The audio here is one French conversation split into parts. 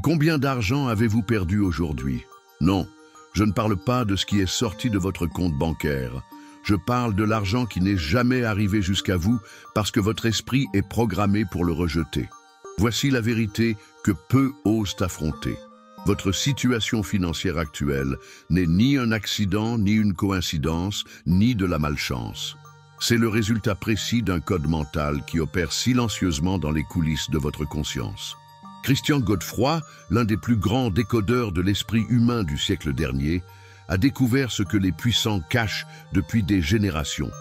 Combien d'argent avez-vous perdu aujourd'hui? Non, je ne parle pas de ce qui est sorti de votre compte bancaire. Je parle de l'argent qui n'est jamais arrivé jusqu'à vous parce que votre esprit est programmé pour le rejeter. Voici la vérité que peu osent affronter. Votre situation financière actuelle n'est ni un accident, ni une coïncidence, ni de la malchance. C'est le résultat précis d'un code mental qui opère silencieusement dans les coulisses de votre conscience. Christian Godefroy, l'un des plus grands décodeurs de l'esprit humain du siècle dernier, a découvert ce que les puissants cachent depuis des générations.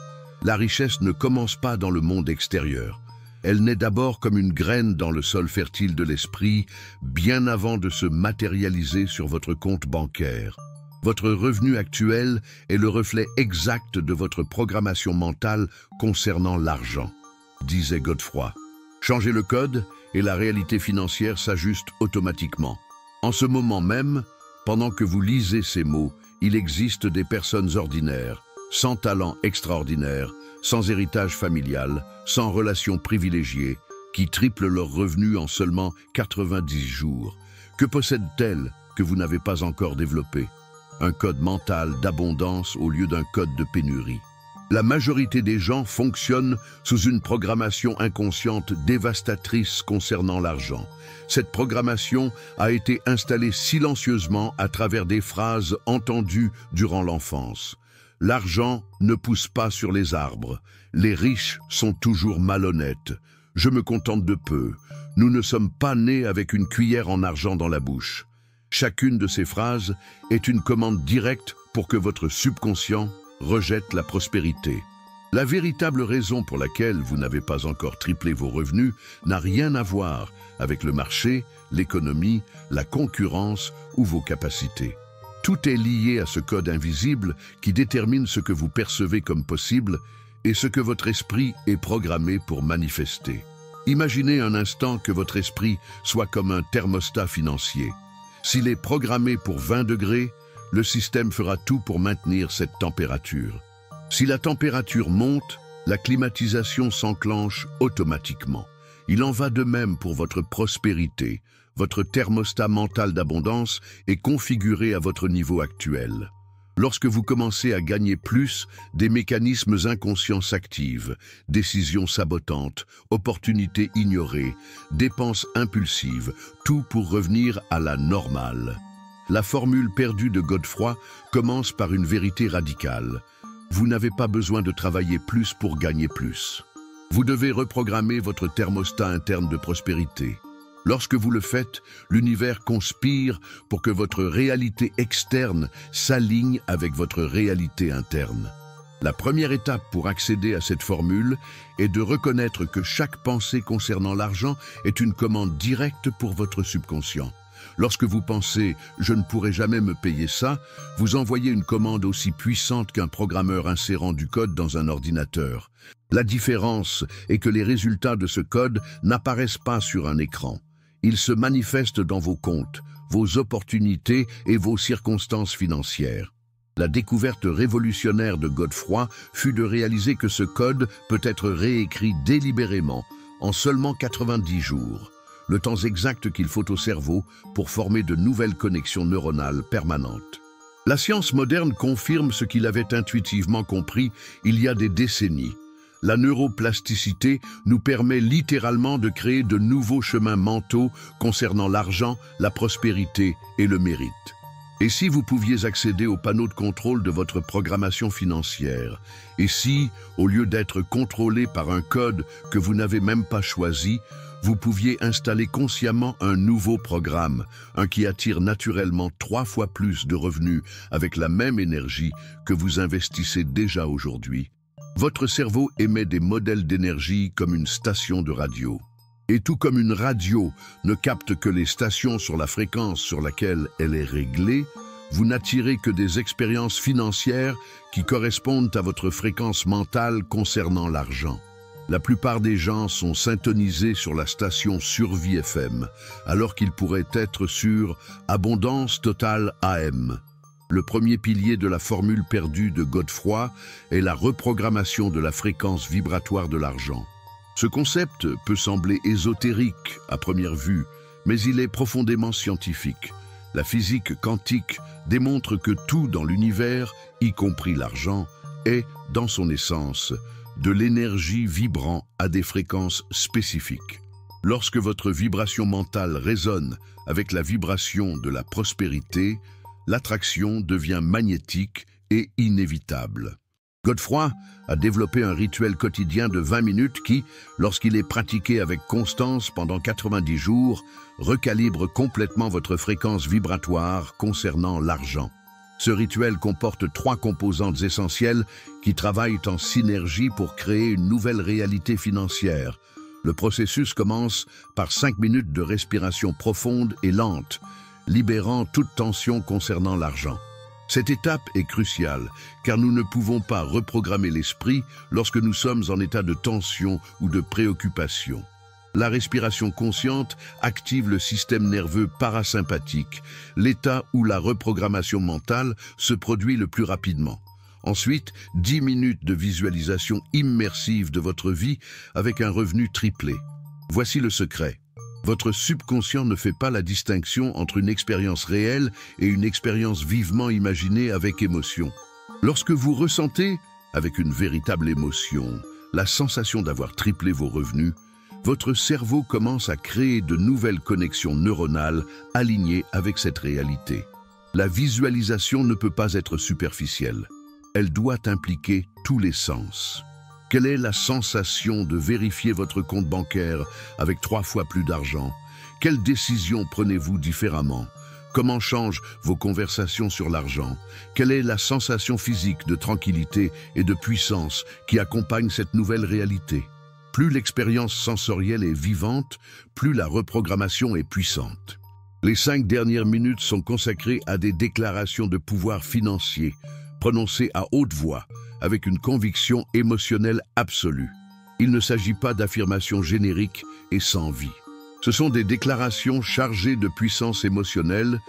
La richesse ne commence pas dans le monde extérieur. Elle naît d'abord comme une graine dans le sol fertile de l'esprit, bien avant de se matérialiser sur votre compte bancaire. Votre revenu actuel est le reflet exact de votre programmation mentale concernant l'argent, disait Godefroy. Changez le code et la réalité financière s'ajuste automatiquement. En ce moment même, pendant que vous lisez ces mots, il existe des personnes ordinaires, sans talent extraordinaire, sans héritage familial, sans relations privilégiées, qui triplent leurs revenus en seulement 90 jours. Que possèdent-elles que vous n'avez pas encore développé? Un code mental d'abondance au lieu d'un code de pénurie. La majorité des gens fonctionnent sous une programmation inconsciente dévastatrice concernant l'argent. Cette programmation a été installée silencieusement à travers des phrases entendues durant l'enfance. L'argent ne pousse pas sur les arbres. Les riches sont toujours malhonnêtes. Je me contente de peu. Nous ne sommes pas nés avec une cuillère en argent dans la bouche. Chacune de ces phrases est une commande directe pour que votre subconscient rejette la prospérité. La véritable raison pour laquelle vous n'avez pas encore triplé vos revenus n'a rien à voir avec le marché, l'économie, la concurrence ou vos capacités. Tout est lié à ce code invisible qui détermine ce que vous percevez comme possible et ce que votre esprit est programmé pour manifester. Imaginez un instant que votre esprit soit comme un thermostat financier. S'il est programmé pour 20 degrés, le système fera tout pour maintenir cette température. Si la température monte, la climatisation s'enclenche automatiquement. Il en va de même pour votre prospérité. Votre thermostat mental d'abondance est configuré à votre niveau actuel. Lorsque vous commencez à gagner plus, des mécanismes inconscients s'activent, décisions sabotantes, opportunités ignorées, dépenses impulsives, tout pour revenir à la normale. La formule perdue de Godefroy commence par une vérité radicale. Vous n'avez pas besoin de travailler plus pour gagner plus. Vous devez reprogrammer votre thermostat interne de prospérité. Lorsque vous le faites, l'univers conspire pour que votre réalité externe s'aligne avec votre réalité interne. La première étape pour accéder à cette formule est de reconnaître que chaque pensée concernant l'argent est une commande directe pour votre subconscient. Lorsque vous pensez « je ne pourrai jamais me payer ça », vous envoyez une commande aussi puissante qu'un programmeur insérant du code dans un ordinateur. La différence est que les résultats de ce code n'apparaissent pas sur un écran. Ils se manifestent dans vos comptes, vos opportunités et vos circonstances financières. La découverte révolutionnaire de Godefroy fut de réaliser que ce code peut être réécrit délibérément en seulement 90 jours. Le temps exact qu'il faut au cerveau pour former de nouvelles connexions neuronales permanentes. La science moderne confirme ce qu'il avait intuitivement compris il y a des décennies. La neuroplasticité nous permet littéralement de créer de nouveaux chemins mentaux concernant l'argent, la prospérité et le mérite. Et si vous pouviez accéder au panneau de contrôle de votre programmation financière? Et si, au lieu d'être contrôlé par un code que vous n'avez même pas choisi, vous pouviez installer consciemment un nouveau programme, un qui attire naturellement 3 fois plus de revenus avec la même énergie que vous investissez déjà aujourd'hui? Votre cerveau émet des modèles d'énergie comme une station de radio. Et tout comme une radio ne capte que les stations sur la fréquence sur laquelle elle est réglée, vous n'attirez que des expériences financières qui correspondent à votre fréquence mentale concernant l'argent. La plupart des gens sont syntonisés sur la station Survie FM, alors qu'ils pourraient être sur Abondance Totale AM. Le premier pilier de la formule perdue de Godefroy est la reprogrammation de la fréquence vibratoire de l'argent. Ce concept peut sembler ésotérique à première vue, mais il est profondément scientifique. La physique quantique démontre que tout dans l'univers, y compris l'argent, est, dans son essence, de l'énergie vibrant à des fréquences spécifiques. Lorsque votre vibration mentale résonne avec la vibration de la prospérité, l'attraction devient magnétique et inévitable. Godefroy a développé un rituel quotidien de 20 minutes qui, lorsqu'il est pratiqué avec constance pendant 90 jours, recalibre complètement votre fréquence vibratoire concernant l'argent. Ce rituel comporte 3 composantes essentielles qui travaillent en synergie pour créer une nouvelle réalité financière. Le processus commence par 5 minutes de respiration profonde et lente, libérant toute tension concernant l'argent. Cette étape est cruciale, car nous ne pouvons pas reprogrammer l'esprit lorsque nous sommes en état de tension ou de préoccupation. La respiration consciente active le système nerveux parasympathique, l'état où la reprogrammation mentale se produit le plus rapidement. Ensuite, 10 minutes de visualisation immersive de votre vie avec un revenu triplé. Voici le secret. Votre subconscient ne fait pas la distinction entre une expérience réelle et une expérience vivement imaginée avec émotion. Lorsque vous ressentez, avec une véritable émotion, la sensation d'avoir triplé vos revenus, votre cerveau commence à créer de nouvelles connexions neuronales alignées avec cette réalité. La visualisation ne peut pas être superficielle. Elle doit impliquer tous les sens. Quelle est la sensation de vérifier votre compte bancaire avec 3 fois plus d'argent? Quelles décisions prenez-vous différemment? Comment changent vos conversations sur l'argent? Quelle est la sensation physique de tranquillité et de puissance qui accompagne cette nouvelle réalité? Plus l'expérience sensorielle est vivante, plus la reprogrammation est puissante. Les 5 dernières minutes sont consacrées à des déclarations de pouvoir financier, prononcées à haute voix, avec une conviction émotionnelle absolue. Il ne s'agit pas d'affirmations génériques et sans vie. Ce sont des déclarations chargées de puissance émotionnelle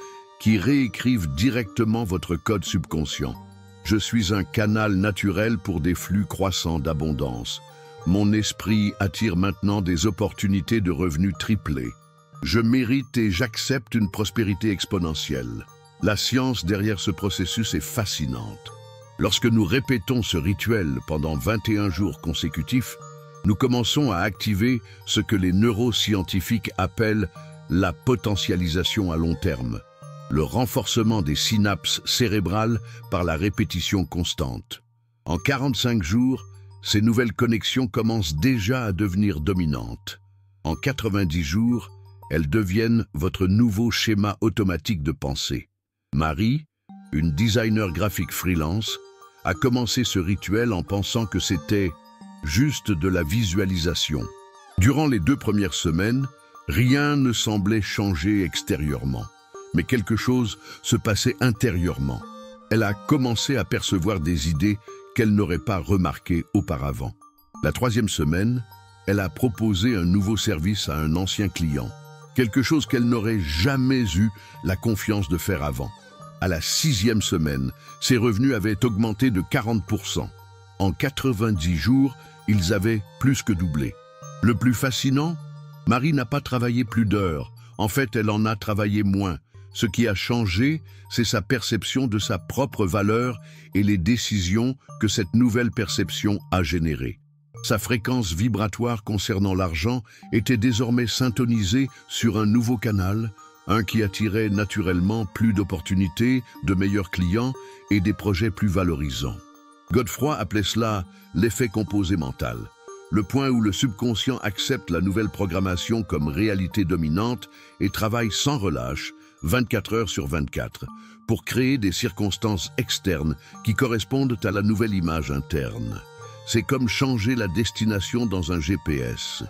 qui réécrivent directement votre code subconscient. Je suis un canal naturel pour des flux croissants d'abondance. Mon esprit attire maintenant des opportunités de revenus triplés. Je mérite et j'accepte une prospérité exponentielle. La science derrière ce processus est fascinante. Lorsque nous répétons ce rituel pendant 21 jours consécutifs, nous commençons à activer ce que les neuroscientifiques appellent la potentialisation à long terme, le renforcement des synapses cérébrales par la répétition constante. En 45 jours, ces nouvelles connexions commencent déjà à devenir dominantes. En 90 jours, elles deviennent votre nouveau schéma automatique de pensée. Marie, une designer graphique freelance, a commencé ce rituel en pensant que c'était juste de la visualisation. Durant les 2 premières semaines, rien ne semblait changer extérieurement, mais quelque chose se passait intérieurement. Elle a commencé à percevoir des idées qu'elle n'aurait pas remarquées auparavant. La 3e semaine, elle a proposé un nouveau service à un ancien client, quelque chose qu'elle n'aurait jamais eu la confiance de faire avant. À la 6e semaine, ses revenus avaient augmenté de 40%. En 90 jours, ils avaient plus que doublé. Le plus fascinant, Marie n'a pas travaillé plus d'heures. En fait, elle en a travaillé moins. Ce qui a changé, c'est sa perception de sa propre valeur et les décisions que cette nouvelle perception a générées. Sa fréquence vibratoire concernant l'argent était désormais syntonisée sur un nouveau canal, un qui attirait naturellement plus d'opportunités, de meilleurs clients et des projets plus valorisants. Godefroy appelait cela l'effet composé mental, le point où le subconscient accepte la nouvelle programmation comme réalité dominante et travaille sans relâche, 24 heures sur 24, pour créer des circonstances externes qui correspondent à la nouvelle image interne. C'est comme changer la destination dans un GPS.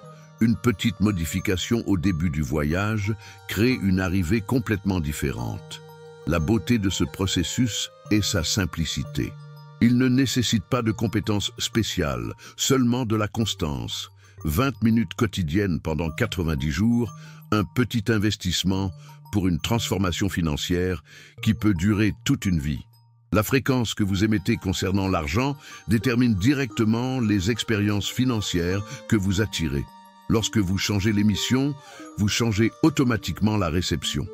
Une petite modification au début du voyage crée une arrivée complètement différente. La beauté de ce processus est sa simplicité. Il ne nécessite pas de compétences spéciales, seulement de la constance. 20 minutes quotidiennes pendant 90 jours, un petit investissement pour une transformation financière qui peut durer toute une vie. La fréquence que vous émettez concernant l'argent détermine directement les expériences financières que vous attirez. Lorsque vous changez l'émission, vous changez automatiquement la réception.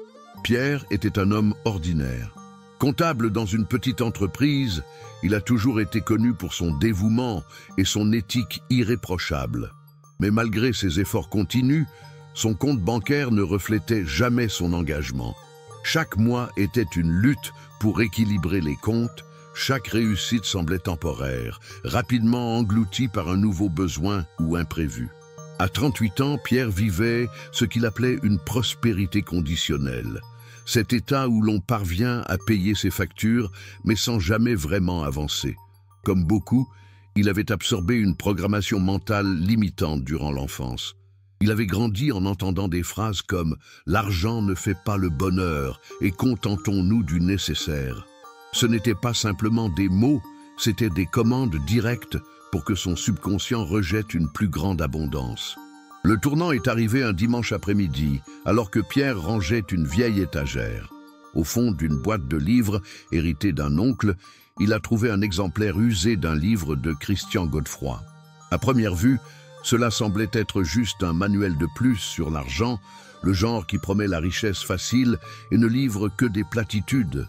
Pierre était un homme ordinaire. Comptable dans une petite entreprise, il a toujours été connu pour son dévouement et son éthique irréprochable. Mais malgré ses efforts continus, son compte bancaire ne reflétait jamais son engagement. Chaque mois était une lutte pour équilibrer les comptes, chaque réussite semblait temporaire, rapidement engloutie par un nouveau besoin ou imprévu. À 38 ans, Pierre vivait ce qu'il appelait une prospérité conditionnelle. Cet état où l'on parvient à payer ses factures, mais sans jamais vraiment avancer. Comme beaucoup, il avait absorbé une programmation mentale limitante durant l'enfance. Il avait grandi en entendant des phrases comme « l'argent ne fait pas le bonheur et contentons-nous du nécessaire ». Ce n'étaient pas simplement des mots, c'étaient des commandes directes pour que son subconscient rejette une plus grande abondance. Le tournant est arrivé un dimanche après-midi, alors que Pierre rangeait une vieille étagère. Au fond d'une boîte de livres, héritée d'un oncle, il a trouvé un exemplaire usé d'un livre de Christian Godefroy. À première vue, cela semblait être juste un manuel de plus sur l'argent, le genre qui promet la richesse facile et ne livre que des platitudes.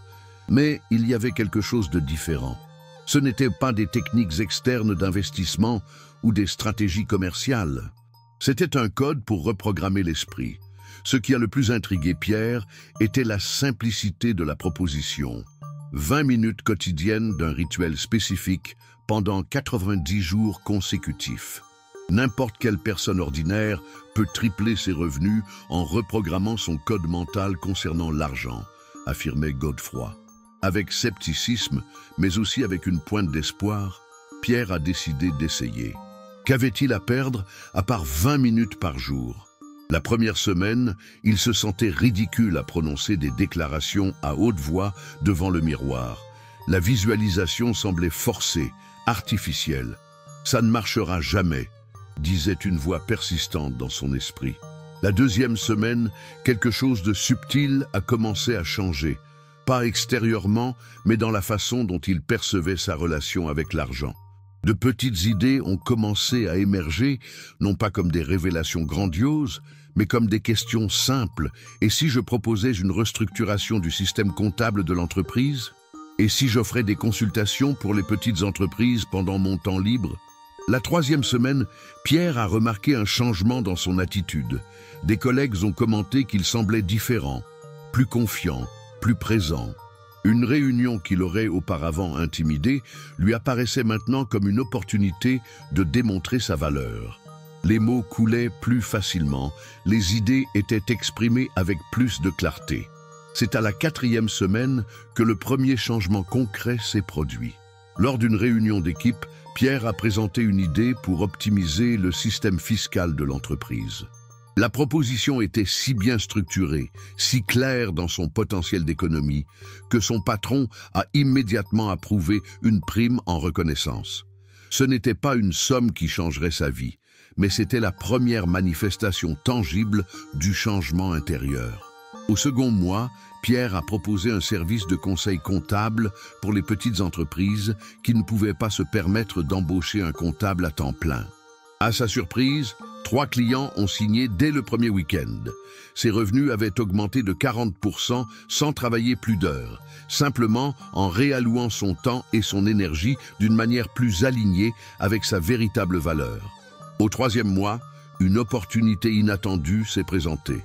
Mais il y avait quelque chose de différent. Ce n'étaient pas des techniques externes d'investissement ou des stratégies commerciales. C'était un code pour reprogrammer l'esprit. Ce qui a le plus intrigué Pierre était la simplicité de la proposition. 20 minutes quotidiennes d'un rituel spécifique pendant 90 jours consécutifs. N'importe quelle personne ordinaire peut tripler ses revenus en reprogrammant son code mental concernant l'argent, affirmait Godefroy. Avec scepticisme, mais aussi avec une pointe d'espoir, Pierre a décidé d'essayer. Qu'avait-il à perdre à part 20 minutes par jour? La première semaine, il se sentait ridicule à prononcer des déclarations à haute voix devant le miroir. La visualisation semblait forcée, artificielle. « Ça ne marchera jamais », disait une voix persistante dans son esprit. La deuxième semaine, quelque chose de subtil a commencé à changer. Pas extérieurement, mais dans la façon dont il percevait sa relation avec l'argent. De petites idées ont commencé à émerger, non pas comme des révélations grandioses, mais comme des questions simples. Et si je proposais une restructuration du système comptable de l'entreprise? Et si j'offrais des consultations pour les petites entreprises pendant mon temps libre? La troisième semaine, Pierre a remarqué un changement dans son attitude. Des collègues ont commenté qu'il semblait différent, plus confiant, plus présent. Une réunion qu'il aurait auparavant intimidée lui apparaissait maintenant comme une opportunité de démontrer sa valeur. Les mots coulaient plus facilement, les idées étaient exprimées avec plus de clarté. C'est à la quatrième semaine que le premier changement concret s'est produit. Lors d'une réunion d'équipe, Pierre a présenté une idée pour optimiser le système fiscal de l'entreprise. La proposition était si bien structurée, si claire dans son potentiel d'économie, que son patron a immédiatement approuvé une prime en reconnaissance. Ce n'était pas une somme qui changerait sa vie, mais c'était la première manifestation tangible du changement intérieur. Au second mois, Pierre a proposé un service de conseil comptable pour les petites entreprises qui ne pouvaient pas se permettre d'embaucher un comptable à temps plein. À sa surprise, 3 clients ont signé dès le premier week-end. Ses revenus avaient augmenté de 40% sans travailler plus d'heures, simplement en réallouant son temps et son énergie d'une manière plus alignée avec sa véritable valeur. Au troisième mois, une opportunité inattendue s'est présentée.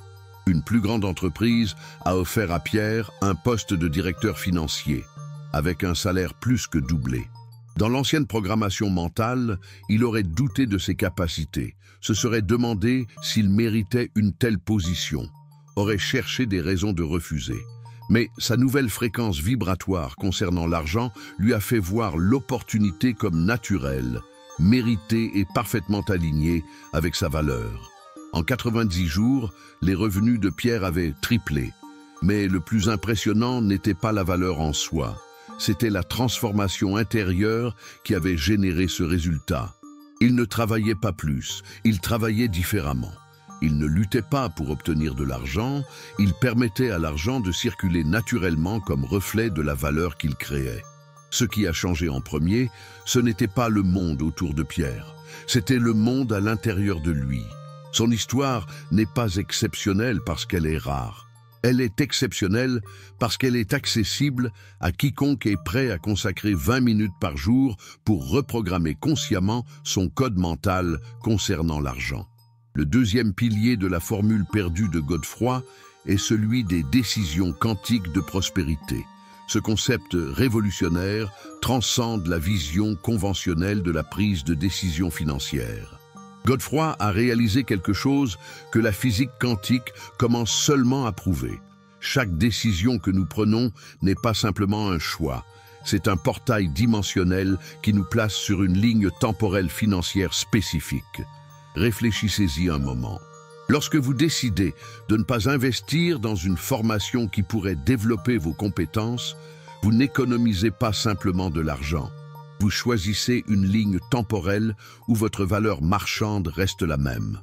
Une plus grande entreprise a offert à Pierre un poste de directeur financier, avec un salaire plus que doublé. Dans l'ancienne programmation mentale, il aurait douté de ses capacités, se serait demandé s'il méritait une telle position, aurait cherché des raisons de refuser. Mais sa nouvelle fréquence vibratoire concernant l'argent lui a fait voir l'opportunité comme naturelle, méritée et parfaitement alignée avec sa valeur. En 90 jours, les revenus de Pierre avaient triplé. Mais le plus impressionnant n'était pas la valeur en soi. C'était la transformation intérieure qui avait généré ce résultat. Il ne travaillait pas plus, il travaillait différemment. Il ne luttait pas pour obtenir de l'argent, il permettait à l'argent de circuler naturellement comme reflet de la valeur qu'il créait. Ce qui a changé en premier, ce n'était pas le monde autour de Pierre, c'était le monde à l'intérieur de lui. Son histoire n'est pas exceptionnelle parce qu'elle est rare. Elle est exceptionnelle parce qu'elle est accessible à quiconque est prêt à consacrer 20 minutes par jour pour reprogrammer consciemment son code mental concernant l'argent. Le deuxième pilier de la formule perdue de Godefroy est celui des décisions quantiques de prospérité. Ce concept révolutionnaire transcende la vision conventionnelle de la prise de décision financière. Godefroy a réalisé quelque chose que la physique quantique commence seulement à prouver. Chaque décision que nous prenons n'est pas simplement un choix. C'est un portail dimensionnel qui nous place sur une ligne temporelle financière spécifique. Réfléchissez-y un moment. Lorsque vous décidez de ne pas investir dans une formation qui pourrait développer vos compétences, vous n'économisez pas simplement de l'argent. Vous choisissez une ligne temporelle où votre valeur marchande reste la même.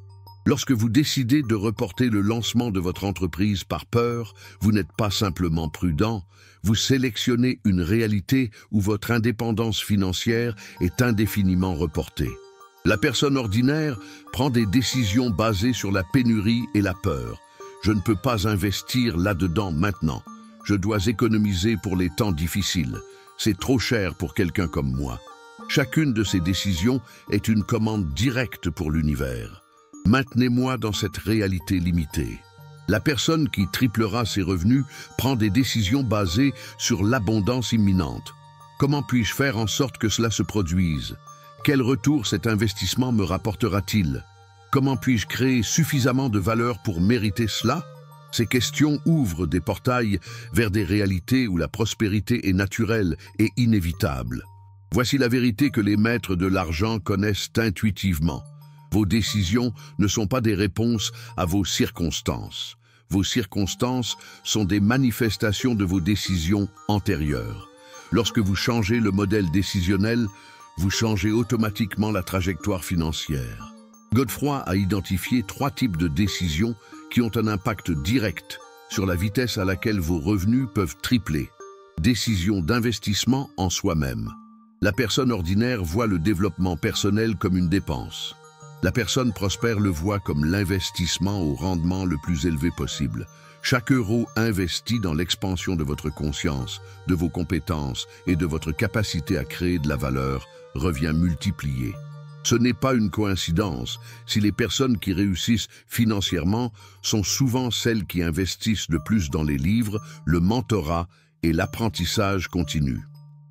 Lorsque vous décidez de reporter le lancement de votre entreprise par peur, vous n'êtes pas simplement prudent, vous sélectionnez une réalité où votre indépendance financière est indéfiniment reportée. La personne ordinaire prend des décisions basées sur la pénurie et la peur. Je ne peux pas investir là-dedans maintenant. Je dois économiser pour les temps difficiles. C'est trop cher pour quelqu'un comme moi. Chacune de ces décisions est une commande directe pour l'univers. Maintenez-moi dans cette réalité limitée. La personne qui triplera ses revenus prend des décisions basées sur l'abondance imminente. Comment puis-je faire en sorte que cela se produise? Quel retour cet investissement me rapportera-t-il? Comment puis-je créer suffisamment de valeur pour mériter cela? Ces questions ouvrent des portails vers des réalités où la prospérité est naturelle et inévitable. Voici la vérité que les maîtres de l'argent connaissent intuitivement. Vos décisions ne sont pas des réponses à vos circonstances. Vos circonstances sont des manifestations de vos décisions antérieures. Lorsque vous changez le modèle décisionnel, vous changez automatiquement la trajectoire financière. Godefroy a identifié 3 types de décisions qui ont un impact direct sur la vitesse à laquelle vos revenus peuvent tripler. Décision d'investissement en soi-même. La personne ordinaire voit le développement personnel comme une dépense. La personne prospère le voit comme l'investissement au rendement le plus élevé possible. Chaque euro investi dans l'expansion de votre conscience, de vos compétences et de votre capacité à créer de la valeur revient multiplié. Ce n'est pas une coïncidence si les personnes qui réussissent financièrement sont souvent celles qui investissent le plus dans les livres, le mentorat et l'apprentissage continu.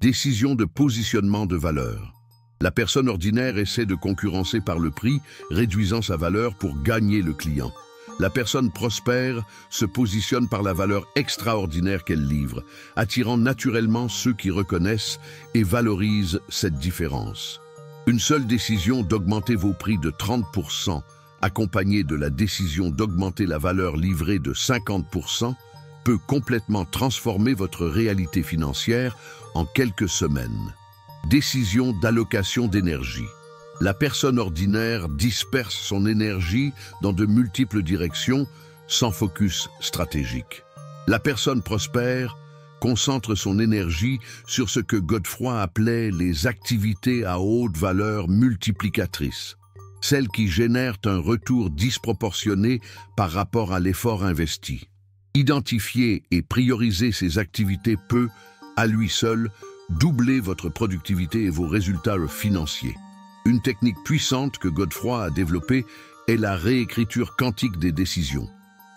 Décision de positionnement de valeur. La personne ordinaire essaie de concurrencer par le prix, réduisant sa valeur pour gagner le client. La personne prospère se positionne par la valeur extraordinaire qu'elle livre, attirant naturellement ceux qui reconnaissent et valorisent cette différence. Une seule décision d'augmenter vos prix de 30%, accompagnée de la décision d'augmenter la valeur livrée de 50%, peut complètement transformer votre réalité financière en quelques semaines. Décision d'allocation d'énergie. La personne ordinaire disperse son énergie dans de multiples directions sans focus stratégique. La personne prospère concentre son énergie sur ce que Godefroy appelait les activités à haute valeur multiplicatrices, celles qui génèrent un retour disproportionné par rapport à l'effort investi. Identifier et prioriser ces activités peut, à lui seul, doubler votre productivité et vos résultats financiers. Une technique puissante que Godefroy a développée est la réécriture quantique des décisions.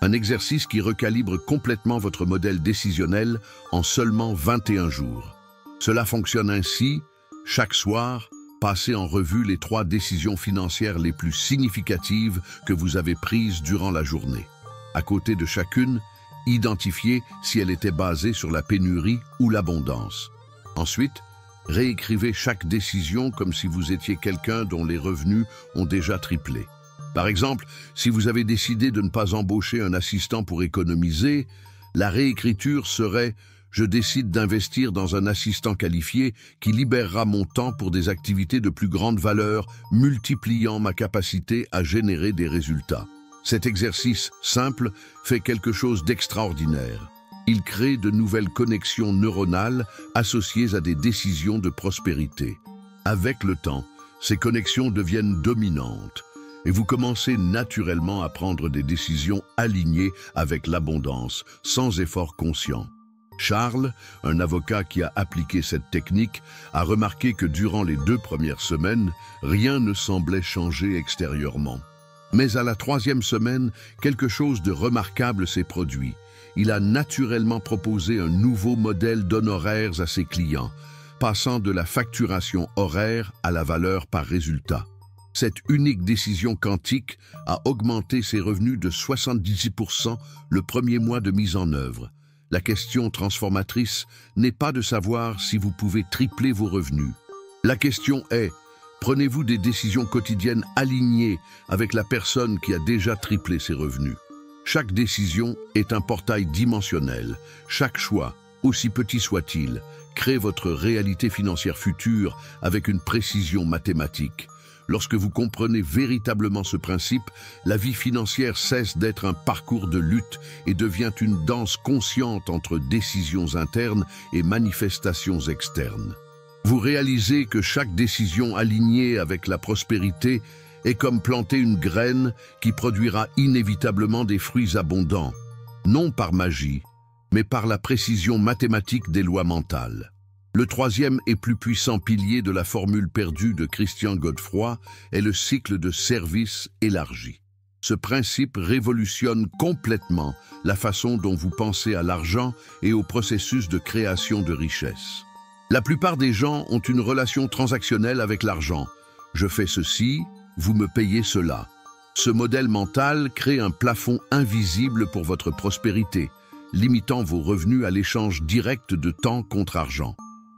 Un exercice qui recalibre complètement votre modèle décisionnel en seulement 21 jours. Cela fonctionne ainsi: chaque soir, passez en revue les 3 décisions financières les plus significatives que vous avez prises durant la journée. À côté de chacune, identifiez si elle était basée sur la pénurie ou l'abondance. Ensuite, réécrivez chaque décision comme si vous étiez quelqu'un dont les revenus ont déjà triplé. Par exemple, si vous avez décidé de ne pas embaucher un assistant pour économiser, la réécriture serait « Je décide d'investir dans un assistant qualifié qui libérera mon temps pour des activités de plus grande valeur, multipliant ma capacité à générer des résultats. » Cet exercice simple fait quelque chose d'extraordinaire. Il crée de nouvelles connexions neuronales associées à des décisions de prospérité. Avec le temps, ces connexions deviennent dominantes. et vous commencez naturellement à prendre des décisions alignées avec l'abondance, sans effort conscient. Charles, un avocat qui a appliqué cette technique, a remarqué que durant les 2 premières semaines, rien ne semblait changer extérieurement. Mais à la 3e semaine, quelque chose de remarquable s'est produit. Il a naturellement proposé un nouveau modèle d'honoraires à ses clients, passant de la facturation horaire à la valeur par résultat. Cette unique décision quantique a augmenté ses revenus de 78% le premier mois de mise en œuvre. La question transformatrice n'est pas de savoir si vous pouvez tripler vos revenus. La question est, prenez-vous des décisions quotidiennes alignées avec la personne qui a déjà triplé ses revenus? Chaque décision est un portail dimensionnel. Chaque choix, aussi petit soit-il, crée votre réalité financière future avec une précision mathématique. Lorsque vous comprenez véritablement ce principe, la vie financière cesse d'être un parcours de lutte et devient une danse consciente entre décisions internes et manifestations externes. Vous réalisez que chaque décision alignée avec la prospérité est comme planter une graine qui produira inévitablement des fruits abondants, non par magie, mais par la précision mathématique des lois mentales. Le 3e et plus puissant pilier de la formule perdue de Christian Godefroy est le cycle de service élargi. Ce principe révolutionne complètement la façon dont vous pensez à l'argent et au processus de création de richesse. La plupart des gens ont une relation transactionnelle avec l'argent. Je fais ceci, vous me payez cela. Ce modèle mental crée un plafond invisible pour votre prospérité, limitant vos revenus à l'échange direct de temps contre argent.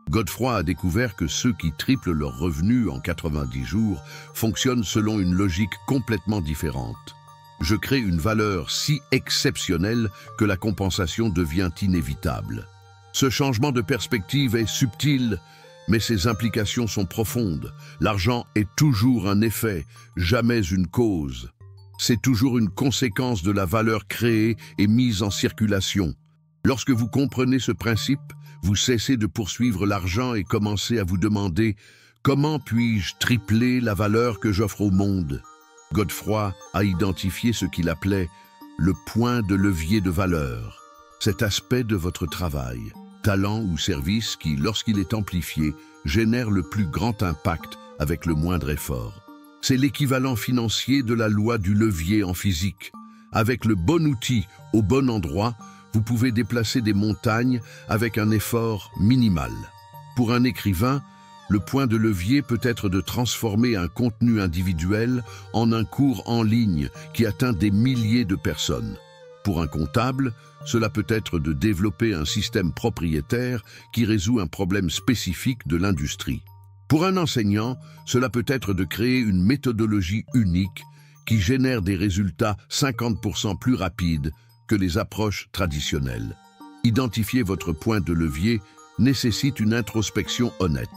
Godefroy a découvert que ceux qui triplent leurs revenus en 90 jours fonctionnent selon une logique complètement différente. Je crée une valeur si exceptionnelle que la compensation devient inévitable. Ce changement de perspective est subtil, mais ses implications sont profondes. L'argent est toujours un effet, jamais une cause. C'est toujours une conséquence de la valeur créée et mise en circulation. Lorsque vous comprenez ce principe, vous cessez de poursuivre l'argent et commencez à vous demander « Comment puis-je tripler la valeur que j'offre au monde ?» Godefroy a identifié ce qu'il appelait le point de levier de valeur. Cet aspect de votre travail, talent ou service qui, lorsqu'il est amplifié, génère le plus grand impact avec le moindre effort. C'est l'équivalent financier de la loi du levier en physique. Avec le bon outil au bon endroit, vous pouvez déplacer des montagnes avec un effort minimal. Pour un écrivain, le point de levier peut être de transformer un contenu individuel en un cours en ligne qui atteint des milliers de personnes. Pour un comptable, cela peut être de développer un système propriétaire qui résout un problème spécifique de l'industrie. Pour un enseignant, cela peut être de créer une méthodologie unique qui génère des résultats 50% plus rapides que les approches traditionnelles. Identifier votre point de levier nécessite une introspection honnête.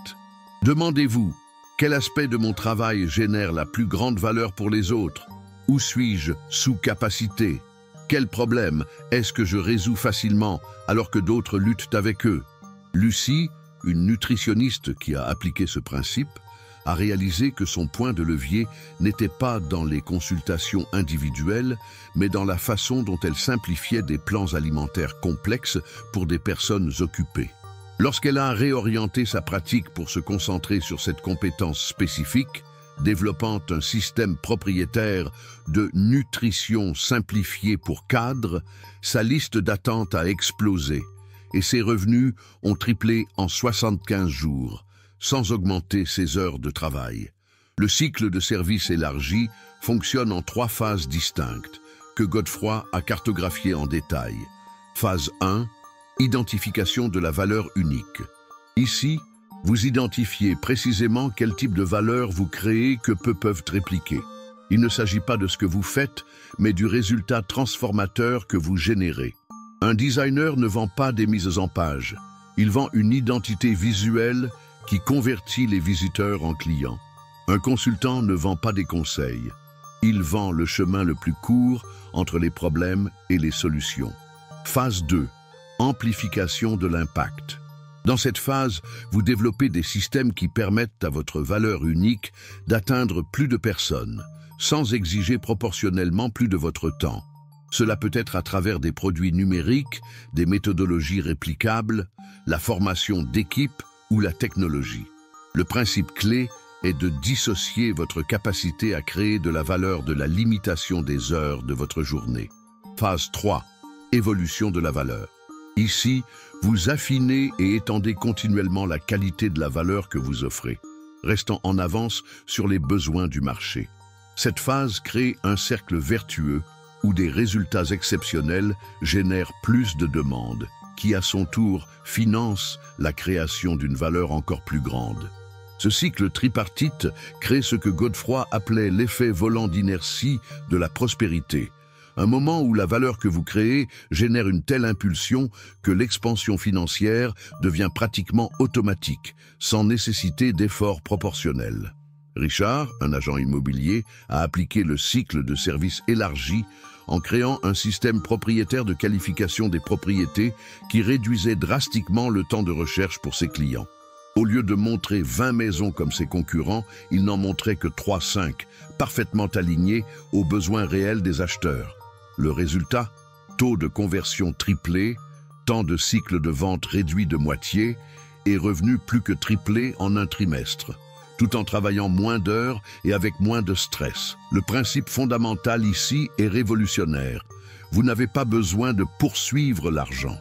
Demandez-vous, quel aspect de mon travail génère la plus grande valeur pour les autres? Où suis-je sous capacité? Quel problème est-ce que je résous facilement alors que d'autres luttent avec eux? Lucie, une nutritionniste qui a appliqué ce principe, a réalisé que son point de levier n'était pas dans les consultations individuelles, mais dans la façon dont elle simplifiait des plans alimentaires complexes pour des personnes occupées. Lorsqu'elle a réorienté sa pratique pour se concentrer sur cette compétence spécifique, développant un système propriétaire de nutrition simplifiée pour cadres, sa liste d'attente a explosé et ses revenus ont triplé en 75 jours, sans augmenter ses heures de travail. Le cycle de service élargi fonctionne en 3 phases distinctes, que Godefroy a cartographiées en détail. Phase 1, identification de la valeur unique. Ici, vous identifiez précisément quel type de valeur vous créez que peu peuvent répliquer. Il ne s'agit pas de ce que vous faites, mais du résultat transformateur que vous générez. Un designer ne vend pas des mises en page. Il vend une identité visuelle qui convertit les visiteurs en clients. Un consultant ne vend pas des conseils. Il vend le chemin le plus court entre les problèmes et les solutions. Phase 2. Amplification de l'impact. Dans cette phase, vous développez des systèmes qui permettent à votre valeur unique d'atteindre plus de personnes, sans exiger proportionnellement plus de votre temps. Cela peut être à travers des produits numériques, des méthodologies réplicables, la formation d'équipe ou la technologie. Le principe clé est de dissocier votre capacité à créer de la valeur de la limitation des heures de votre journée. Phase 3. Évolution de la valeur. Ici, vous affinez et étendez continuellement la qualité de la valeur que vous offrez, restant en avance sur les besoins du marché. Cette phase crée un cercle vertueux où des résultats exceptionnels génèrent plus de demandes, qui à son tour finance la création d'une valeur encore plus grande. Ce cycle tripartite crée ce que Godefroy appelait l'effet volant d'inertie de la prospérité, un moment où la valeur que vous créez génère une telle impulsion que l'expansion financière devient pratiquement automatique, sans nécessiter d'efforts proportionnels. Richard, un agent immobilier, a appliqué le cycle de service élargi en créant un système propriétaire de qualification des propriétés qui réduisait drastiquement le temps de recherche pour ses clients. Au lieu de montrer 20 maisons comme ses concurrents, il n'en montrait que 3-5, parfaitement alignées aux besoins réels des acheteurs. Le résultat, taux de conversion triplé, temps de cycle de vente réduit de moitié et revenus plus que triplés en un trimestre, tout en travaillant moins d'heures et avec moins de stress. Le principe fondamental ici est révolutionnaire. Vous n'avez pas besoin de poursuivre l'argent.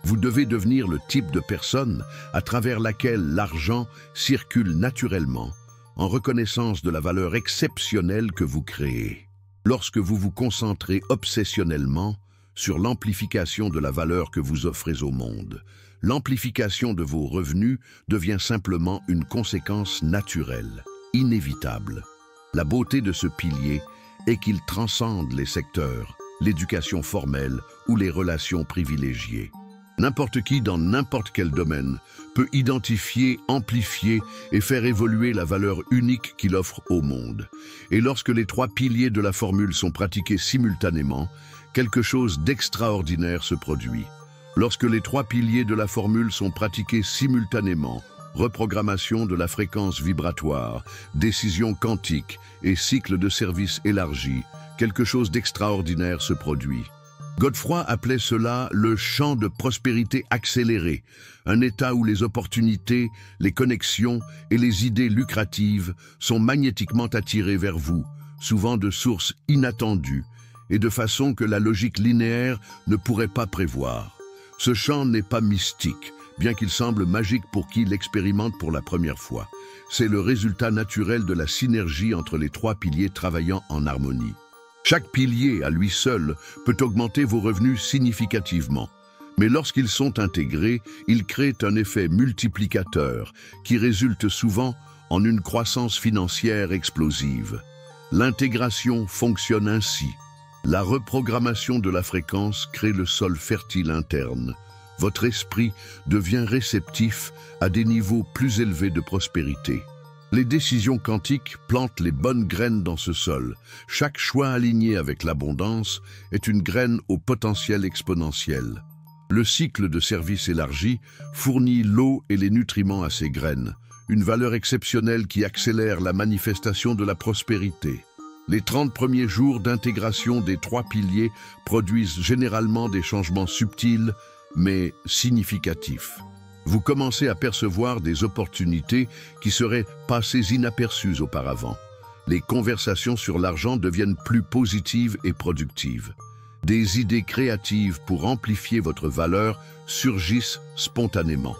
Vous devez devenir le type de personne à travers laquelle l'argent circule naturellement, en reconnaissance de la valeur exceptionnelle que vous créez. Lorsque vous vous concentrez obsessionnellement sur l'amplification de la valeur que vous offrez au monde, l'amplification de vos revenus devient simplement une conséquence naturelle, inévitable. La beauté de ce pilier est qu'il transcende les secteurs, l'éducation formelle ou les relations privilégiées. N'importe qui dans n'importe quel domaine peut identifier, amplifier et faire évoluer la valeur unique qu'il offre au monde. Et lorsque les 3 piliers de la formule sont pratiqués simultanément, quelque chose d'extraordinaire se produit. Lorsque les 3 piliers de la formule sont pratiqués simultanément, reprogrammation de la fréquence vibratoire, décision quantique et cycle de service élargi, quelque chose d'extraordinaire se produit. Godefroy appelait cela le champ de prospérité accéléré, un état où les opportunités, les connexions et les idées lucratives sont magnétiquement attirées vers vous, souvent de sources inattendues et de façon que la logique linéaire ne pourrait pas prévoir. Ce champ n'est pas mystique, bien qu'il semble magique pour qui l'expérimente pour la première fois. C'est le résultat naturel de la synergie entre les 3 piliers travaillant en harmonie. Chaque pilier, à lui seul, peut augmenter vos revenus significativement. Mais lorsqu'ils sont intégrés, ils créent un effet multiplicateur qui résulte souvent en une croissance financière explosive. L'intégration fonctionne ainsi. La reprogrammation de la fréquence crée le sol fertile interne. Votre esprit devient réceptif à des niveaux plus élevés de prospérité. Les décisions quantiques plantent les bonnes graines dans ce sol. Chaque choix aligné avec l'abondance est une graine au potentiel exponentiel. Le cycle de service élargi fournit l'eau et les nutriments à ces graines, une valeur exceptionnelle qui accélère la manifestation de la prospérité. Les 30 premiers jours d'intégration des 3 piliers produisent généralement des changements subtils, mais significatifs. Vous commencez à percevoir des opportunités qui seraient passées inaperçues auparavant. Les conversations sur l'argent deviennent plus positives et productives. Des idées créatives pour amplifier votre valeur surgissent spontanément.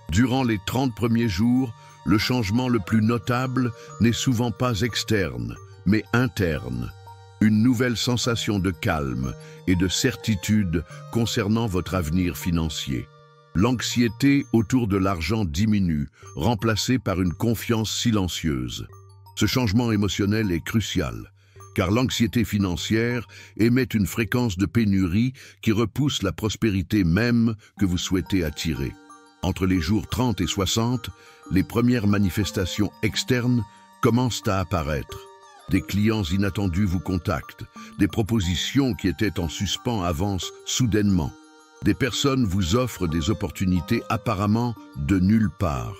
Durant les 30 premiers jours, le changement le plus notable n'est souvent pas externe, mais interne. Une nouvelle sensation de calme et de certitude concernant votre avenir financier. L'anxiété autour de l'argent diminue, remplacée par une confiance silencieuse. Ce changement émotionnel est crucial, car l'anxiété financière émet une fréquence de pénurie qui repousse la prospérité même que vous souhaitez attirer. Entre les jours 30 et 60, les premières manifestations externes commencent à apparaître. Des clients inattendus vous contactent, des propositions qui étaient en suspens avancent soudainement. Des personnes vous offrent des opportunités apparemment de nulle part.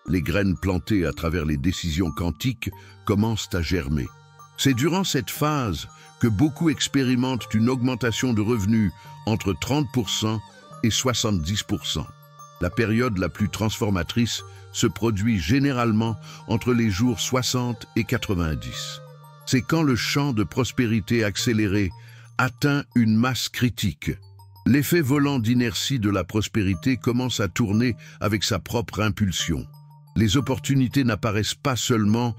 Les graines plantées à travers les décisions quantiques commencent à germer. C'est durant cette phase que beaucoup expérimentent une augmentation de revenus entre 30% et 70%. La période la plus transformatrice se produit généralement entre les jours 60 et 90. C'est quand le champ de prospérité accélérée atteint une masse critique. L'effet volant d'inertie de la prospérité commence à tourner avec sa propre impulsion. Les opportunités n'apparaissent pas seulement,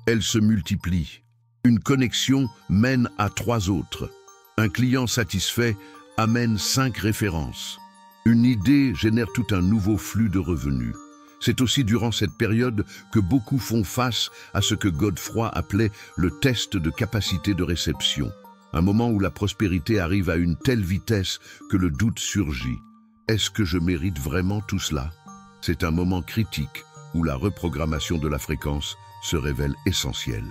elles se multiplient. Une connexion mène à 3 autres. Un client satisfait amène 5 références. Une idée génère tout un nouveau flux de revenus. C'est aussi durant cette période que beaucoup font face à ce que Godefroy appelait le test de capacité de réception. Un moment où la prospérité arrive à une telle vitesse que le doute surgit. Est-ce que je mérite vraiment tout cela? C'est un moment critique où la reprogrammation de la fréquence se révèle essentielle.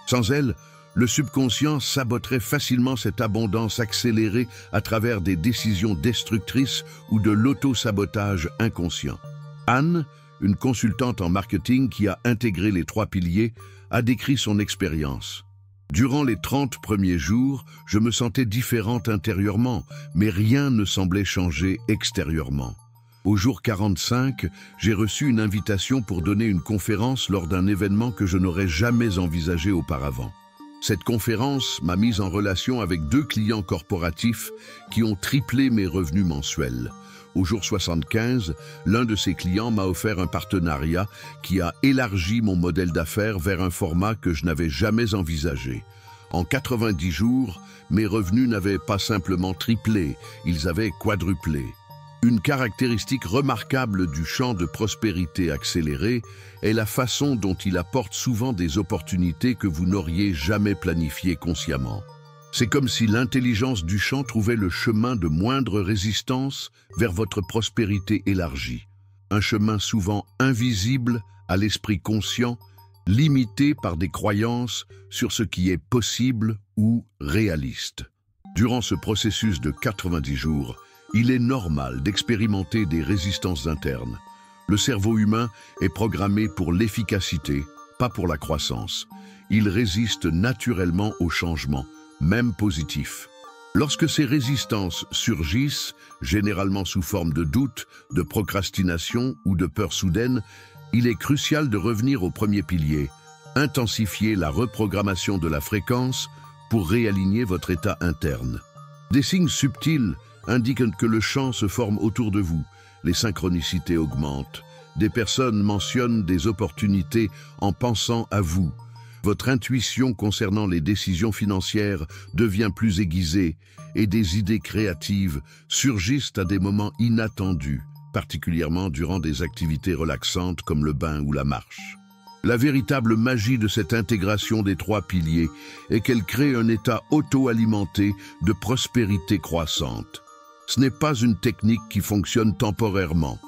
Sans elle, le subconscient saboterait facilement cette abondance accélérée à travers des décisions destructrices ou de l'auto-sabotage inconscient. Anne, une consultante en marketing qui a intégré les 3 piliers, a décrit son expérience. Durant les 30 premiers jours, je me sentais différente intérieurement, mais rien ne semblait changer extérieurement. Au jour 45, j'ai reçu une invitation pour donner une conférence lors d'un événement que je n'aurais jamais envisagé auparavant. Cette conférence m'a mise en relation avec 2 clients corporatifs qui ont triplé mes revenus mensuels. Au jour 75, l'un de ces clients m'a offert un partenariat qui a élargi mon modèle d'affaires vers un format que je n'avais jamais envisagé. En 90 jours, mes revenus n'avaient pas simplement triplé, ils avaient quadruplé. Une caractéristique remarquable du champ de prospérité accéléré est la façon dont il apporte souvent des opportunités que vous n'auriez jamais planifiées consciemment. C'est comme si l'intelligence du champ trouvait le chemin de moindre résistance vers votre prospérité élargie. Un chemin souvent invisible à l'esprit conscient, limité par des croyances sur ce qui est possible ou réaliste. Durant ce processus de 90 jours, il est normal d'expérimenter des résistances internes. Le cerveau humain est programmé pour l'efficacité, pas pour la croissance. Il résiste naturellement au changement, même positif. Lorsque ces résistances surgissent, généralement sous forme de doute, de procrastination ou de peur soudaine, il est crucial de revenir au premier pilier, intensifier la reprogrammation de la fréquence pour réaligner votre état interne. Des signes subtils indiquent que le champ se forme autour de vous, les synchronicités augmentent, des personnes mentionnent des opportunités en pensant à vous. Votre intuition concernant les décisions financières devient plus aiguisée et des idées créatives surgissent à des moments inattendus, particulièrement durant des activités relaxantes comme le bain ou la marche. La véritable magie de cette intégration des 3 piliers est qu'elle crée un état auto-alimenté de prospérité croissante. Ce n'est pas une technique qui fonctionne temporairement.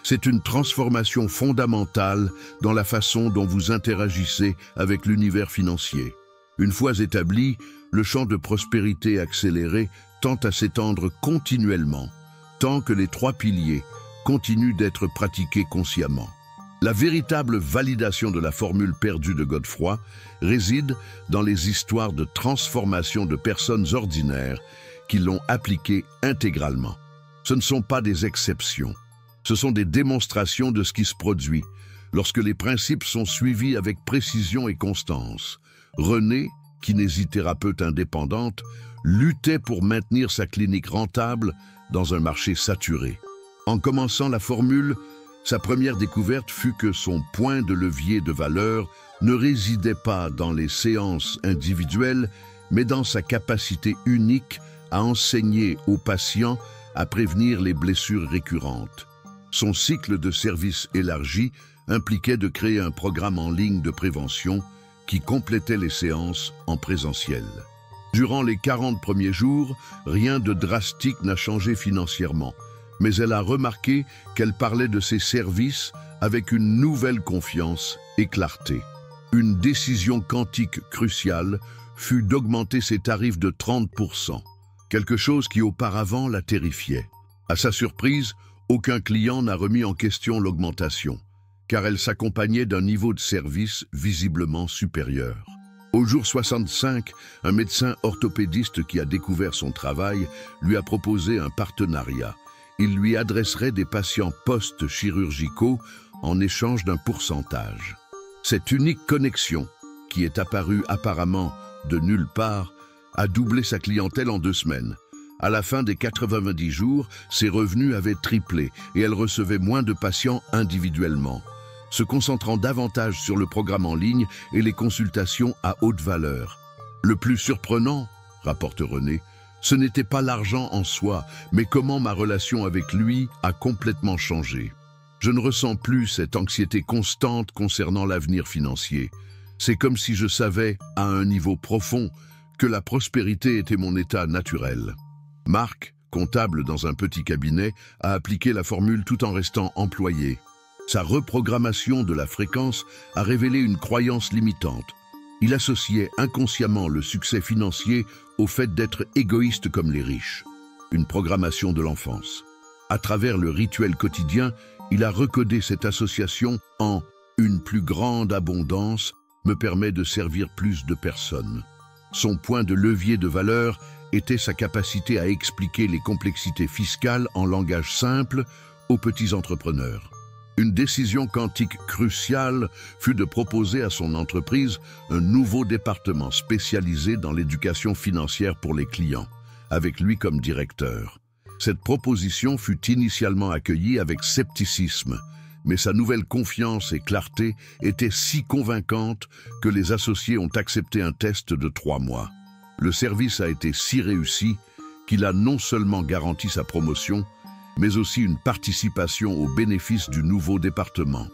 C'est une transformation fondamentale dans la façon dont vous interagissez avec l'univers financier. Une fois établi, le champ de prospérité accéléré tend à s'étendre continuellement, tant que les 3 piliers continuent d'être pratiqués consciemment. La véritable validation de la formule perdue de Godefroy réside dans les histoires de transformation de personnes ordinaires qui l'ont appliquée intégralement. Ce ne sont pas des exceptions. Ce sont des démonstrations de ce qui se produit lorsque les principes sont suivis avec précision et constance. Renée, kinésithérapeute indépendante, luttait pour maintenir sa clinique rentable dans un marché saturé. En commençant la formule, sa première découverte fut que son point de levier de valeur ne résidait pas dans les séances individuelles, mais dans sa capacité unique à enseigner aux patients à prévenir les blessures récurrentes. Son cycle de service élargi impliquait de créer un programme en ligne de prévention qui complétait les séances en présentiel. Durant les 40 premiers jours, rien de drastique n'a changé financièrement, mais elle a remarqué qu'elle parlait de ses services avec une nouvelle confiance et clarté. Une décision quantique cruciale fut d'augmenter ses tarifs de 30%, quelque chose qui auparavant la terrifiait. À sa surprise, aucun client n'a remis en question l'augmentation, car elle s'accompagnait d'un niveau de service visiblement supérieur. Au jour 65, un médecin orthopédiste qui a découvert son travail lui a proposé un partenariat. Il lui adresserait des patients post-chirurgicaux en échange d'un pourcentage. Cette unique connexion, qui est apparue apparemment de nulle part, a doublé sa clientèle en 2 semaines. À la fin des 90 jours, ses revenus avaient triplé et elle recevait moins de patients individuellement, se concentrant davantage sur le programme en ligne et les consultations à haute valeur. Le plus surprenant, rapporte René, ce n'était pas l'argent en soi, mais comment ma relation avec lui a complètement changé. Je ne ressens plus cette anxiété constante concernant l'avenir financier. C'est comme si je savais, à un niveau profond, que la prospérité était mon état naturel. Marc, comptable dans un petit cabinet, a appliqué la formule tout en restant employé. Sa reprogrammation de la fréquence a révélé une croyance limitante. Il associait inconsciemment le succès financier au fait d'être égoïste comme les riches. Une programmation de l'enfance. À travers le rituel quotidien, il a recodé cette association en « une plus grande abondance me permet de servir plus de personnes ». Son point de levier de valeur était sa capacité à expliquer les complexités fiscales en langage simple aux petits entrepreneurs. Une décision quantique cruciale fut de proposer à son entreprise un nouveau département spécialisé dans l'éducation financière pour les clients, avec lui comme directeur. Cette proposition fut initialement accueillie avec scepticisme, mais sa nouvelle confiance et clarté étaient si convaincantes que les associés ont accepté un test de 3 mois. Le service a été si réussi qu'il a non seulement garanti sa promotion, mais aussi une participation aux bénéfices du nouveau département.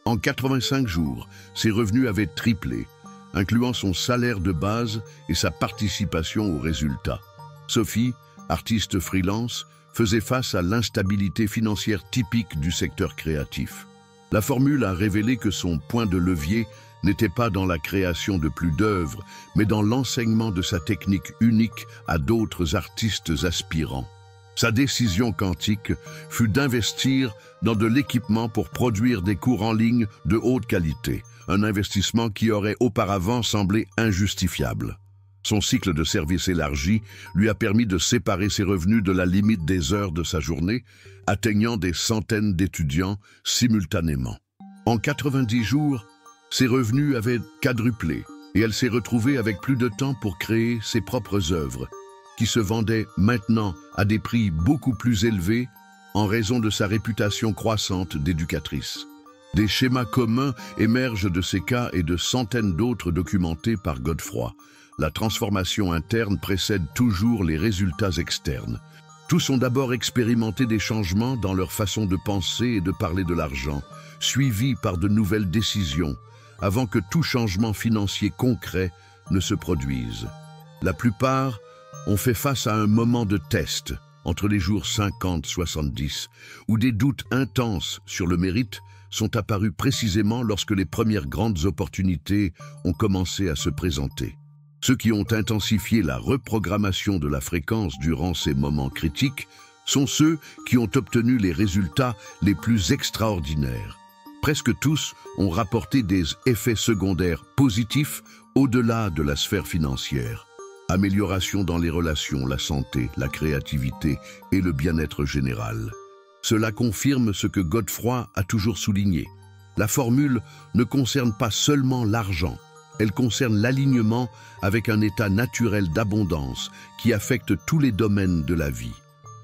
En 85 jours, ses revenus avaient triplé, incluant son salaire de base et sa participation aux résultats. Sophie, artiste freelance, faisait face à l'instabilité financière typique du secteur créatif. La formule a révélé que son point de levier n'était pas dans la création de plus d'œuvres, mais dans l'enseignement de sa technique unique à d'autres artistes aspirants. Sa décision quantique fut d'investir dans de l'équipement pour produire des cours en ligne de haute qualité, un investissement qui aurait auparavant semblé injustifiable. Son cycle de service élargi lui a permis de séparer ses revenus de la limite des heures de sa journée, atteignant des centaines d'étudiants simultanément. En 90 jours, ses revenus avaient quadruplé et elle s'est retrouvée avec plus de temps pour créer ses propres œuvres, qui se vendaient maintenant à des prix beaucoup plus élevés en raison de sa réputation croissante d'éducatrice. Des schémas communs émergent de ces cas et de centaines d'autres documentés par Godefroy. La transformation interne précède toujours les résultats externes. Tous ont d'abord expérimenté des changements dans leur façon de penser et de parler de l'argent, suivis par de nouvelles décisions, avant que tout changement financier concret ne se produise. La plupart ont fait face à un moment de test, entre les jours 50-70, où des doutes intenses sur le mérite sont apparus précisément lorsque les premières grandes opportunités ont commencé à se présenter. Ceux qui ont intensifié la reprogrammation de la fréquence durant ces moments critiques sont ceux qui ont obtenu les résultats les plus extraordinaires. Presque tous ont rapporté des effets secondaires positifs au-delà de la sphère financière. Amélioration dans les relations, la santé, la créativité et le bien-être général. Cela confirme ce que Godefroy a toujours souligné. La formule ne concerne pas seulement l'argent, elle concerne l'alignement avec un état naturel d'abondance qui affecte tous les domaines de la vie.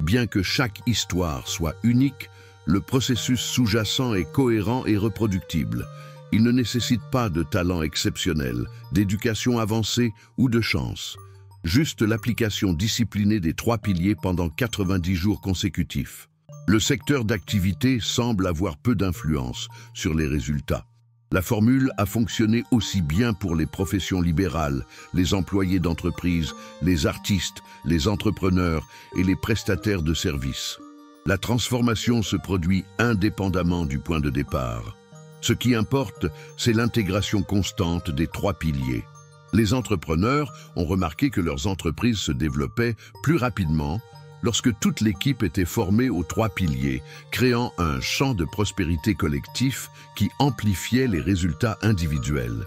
Bien que chaque histoire soit unique, le processus sous-jacent est cohérent et reproductible. Il ne nécessite pas de talent exceptionnel, d'éducation avancée ou de chance. Juste l'application disciplinée des 3 piliers pendant 90 jours consécutifs. Le secteur d'activité semble avoir peu d'influence sur les résultats. La formule a fonctionné aussi bien pour les professions libérales, les employés d'entreprise, les artistes, les entrepreneurs et les prestataires de services. La transformation se produit indépendamment du point de départ. Ce qui importe, c'est l'intégration constante des 3 piliers. Les entrepreneurs ont remarqué que leurs entreprises se développaient plus rapidement lorsque toute l'équipe était formée aux 3 piliers, créant un champ de prospérité collectif qui amplifiait les résultats individuels.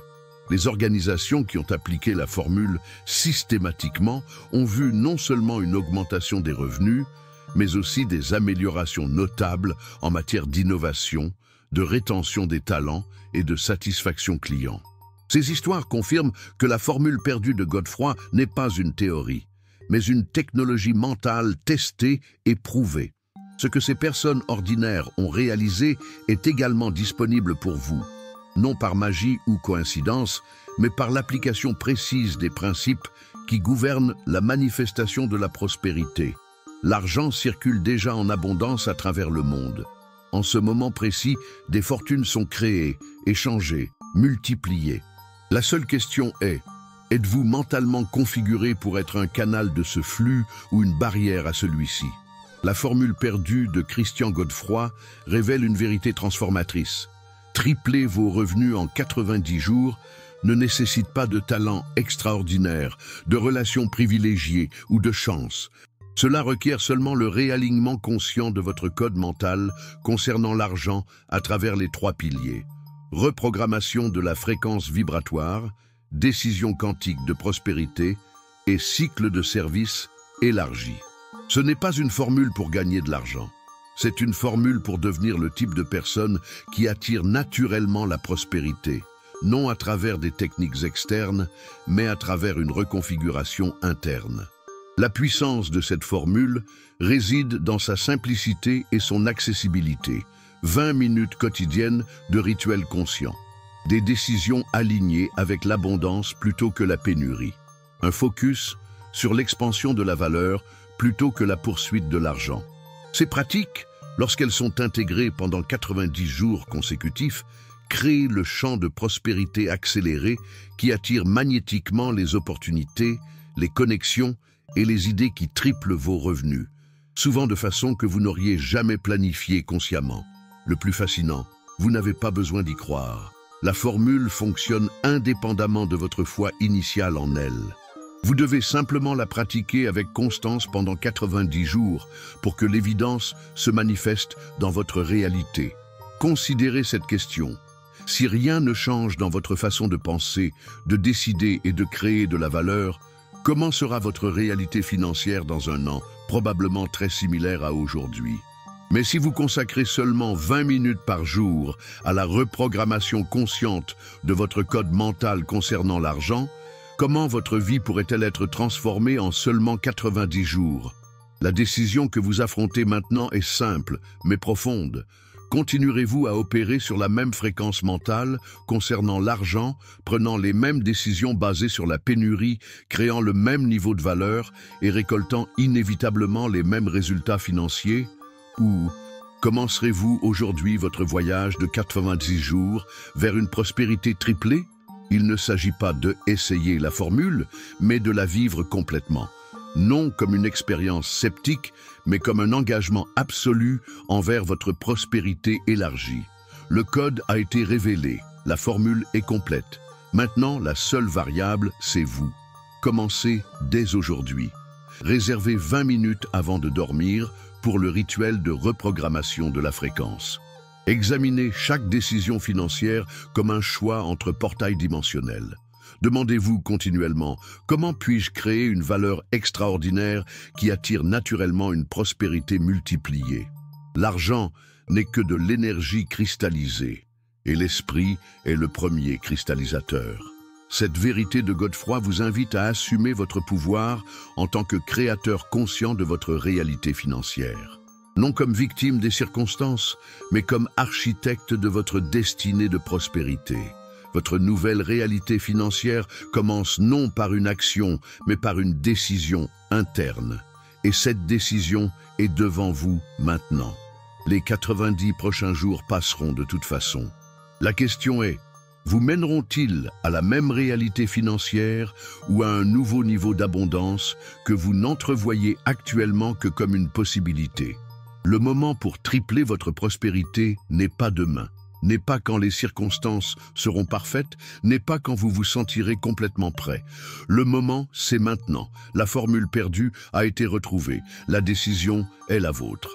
Les organisations qui ont appliqué la formule systématiquement ont vu non seulement une augmentation des revenus, mais aussi des améliorations notables en matière d'innovation, de rétention des talents et de satisfaction client. Ces histoires confirment que la formule perdue de Godefroy n'est pas une théorie, mais une technologie mentale testée et prouvée. Ce que ces personnes ordinaires ont réalisé est également disponible pour vous, non par magie ou coïncidence, mais par l'application précise des principes qui gouvernent la manifestation de la prospérité. L'argent circule déjà en abondance à travers le monde. En ce moment précis, des fortunes sont créées, échangées, multipliées. La seule question est, êtes-vous mentalement configuré pour être un canal de ce flux ou une barrière à celui-ci? La formule perdue de Christian Godefroy révèle une vérité transformatrice. Tripler vos revenus en 90 jours ne nécessite pas de talent extraordinaire, de relations privilégiées ou de chance. Cela requiert seulement le réalignement conscient de votre code mental concernant l'argent à travers les 3 piliers. Reprogrammation de la fréquence vibratoire, décision quantique de prospérité et cycle de service élargi. Ce n'est pas une formule pour gagner de l'argent. C'est une formule pour devenir le type de personne qui attire naturellement la prospérité, non à travers des techniques externes, mais à travers une reconfiguration interne. La puissance de cette formule réside dans sa simplicité et son accessibilité. 20 minutes quotidiennes de rituels conscients. Des décisions alignées avec l'abondance plutôt que la pénurie. Un focus sur l'expansion de la valeur plutôt que la poursuite de l'argent. Ces pratiques, lorsqu'elles sont intégrées pendant 90 jours consécutifs, créent le champ de prospérité accéléré qui attire magnétiquement les opportunités, les connexions et les idées qui triplent vos revenus, souvent de façon que vous n'auriez jamais planifié consciemment. Le plus fascinant, vous n'avez pas besoin d'y croire. La formule fonctionne indépendamment de votre foi initiale en elle. Vous devez simplement la pratiquer avec constance pendant 90 jours pour que l'évidence se manifeste dans votre réalité. Considérez cette question. Si rien ne change dans votre façon de penser, de décider et de créer de la valeur, comment sera votre réalité financière dans un an, probablement très similaire à aujourd'hui? Mais si vous consacrez seulement 20 minutes par jour à la reprogrammation consciente de votre code mental concernant l'argent, comment votre vie pourrait-elle être transformée en seulement 90 jours? La décision que vous affrontez maintenant est simple, mais profonde. Continuerez-vous à opérer sur la même fréquence mentale concernant l'argent, prenant les mêmes décisions basées sur la pénurie, créant le même niveau de valeur et récoltant inévitablement les mêmes résultats financiers? Ou commencerez-vous aujourd'hui votre voyage de 90 jours vers une prospérité triplée? Il ne s'agit pas de essayer la formule, mais de la vivre complètement. Non comme une expérience sceptique, mais comme un engagement absolu envers votre prospérité élargie. Le code a été révélé, la formule est complète. Maintenant, la seule variable, c'est vous. Commencez dès aujourd'hui. Réservez 20 minutes avant de dormir pour le rituel de reprogrammation de la fréquence. Examinez chaque décision financière comme un choix entre portails dimensionnels. Demandez-vous continuellement, comment puis-je créer une valeur extraordinaire qui attire naturellement une prospérité multipliée? L'argent n'est que de l'énergie cristallisée, et l'esprit est le premier cristallisateur. Cette vérité de Godefroy vous invite à assumer votre pouvoir en tant que créateur conscient de votre réalité financière. Non comme victime des circonstances, mais comme architecte de votre destinée de prospérité. Votre nouvelle réalité financière commence non par une action, mais par une décision interne. Et cette décision est devant vous maintenant. Les 90 prochains jours passeront de toute façon. La question est, vous mèneront-ils à la même réalité financière ou à un nouveau niveau d'abondance que vous n'entrevoyez actuellement que comme une possibilité? Le moment pour tripler votre prospérité n'est pas demain, n'est pas quand les circonstances seront parfaites, n'est pas quand vous vous sentirez complètement prêt. Le moment, c'est maintenant. La formule perdue a été retrouvée. La décision est la vôtre.